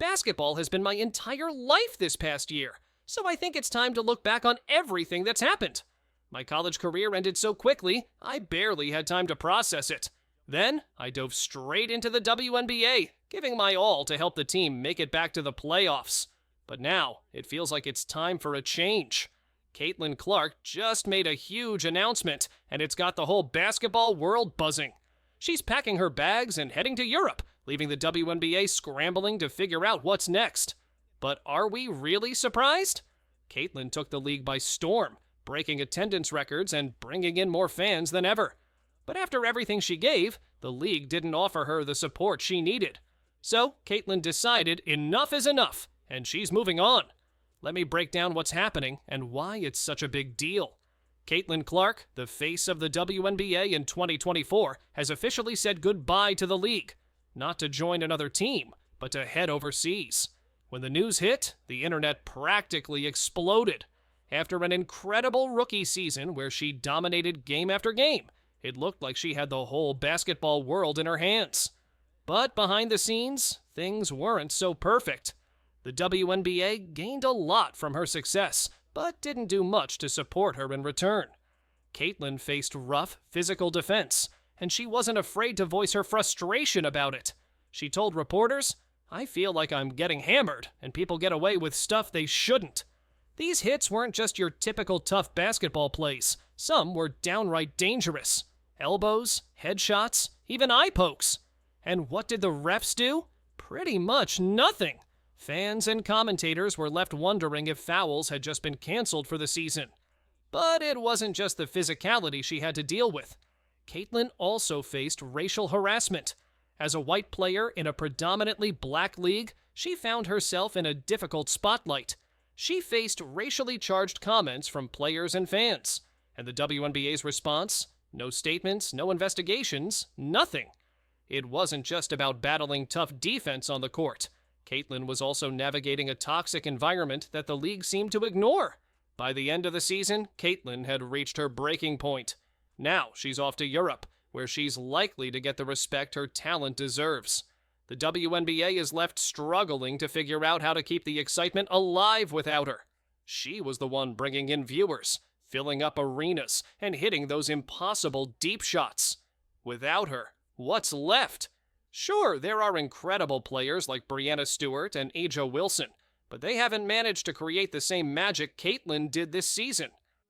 Basketball has been my entire life this past year, so I think it's time to look back on everything that's happened. My college career ended so quickly, I barely had time to process it. Then, I dove straight into the WNBA, giving my all to help the team make it back to the playoffs. But now, it feels like it's time for a change. Caitlin Clark just made a huge announcement, and it's got the whole basketball world buzzing. She's packing her bags and heading to Europe, leaving the WNBA scrambling to figure out what's next. But are we really surprised? Caitlin took the league by storm, breaking attendance records and bringing in more fans than ever. But after everything she gave, the league didn't offer her the support she needed. So, Caitlin decided enough is enough, and she's moving on. Let me break down what's happening and why it's such a big deal. Caitlin Clark, the face of the WNBA in 2024, has officially said goodbye to the league. Not to join another team, but to head overseas. When the news hit, the internet practically exploded. After an incredible rookie season where she dominated game after game, it looked like she had the whole basketball world in her hands. But behind the scenes, things weren't so perfect. The WNBA gained a lot from her success, but didn't do much to support her in return. Caitlin faced rough physical defense, and she wasn't afraid to voice her frustration about it. She told reporters, "I feel like I'm getting hammered, and people get away with stuff they shouldn't." These hits weren't just your typical tough basketball plays. Some were downright dangerous. Elbows, headshots, even eye pokes. And what did the refs do? Pretty much nothing. Fans and commentators were left wondering if fouls had just been canceled for the season. But it wasn't just the physicality she had to deal with. Caitlin also faced racial harassment. As a white player in a predominantly black league, she found herself in a difficult spotlight. She faced racially charged comments from players and fans. And the WNBA's response? No statements, no investigations, nothing. It wasn't just about battling tough defense on the court. Caitlin was also navigating a toxic environment that the league seemed to ignore. By the end of the season, Caitlin had reached her breaking point. Now she's off to Europe, where she's likely to get the respect her talent deserves. The WNBA is left struggling to figure out how to keep the excitement alive without her. She was the one bringing in viewers, filling up arenas, and hitting those impossible deep shots. Without her, what's left? Sure, there are incredible players like Breanna Stewart and Aja Wilson, but they haven't managed to create the same magic Caitlin did this season.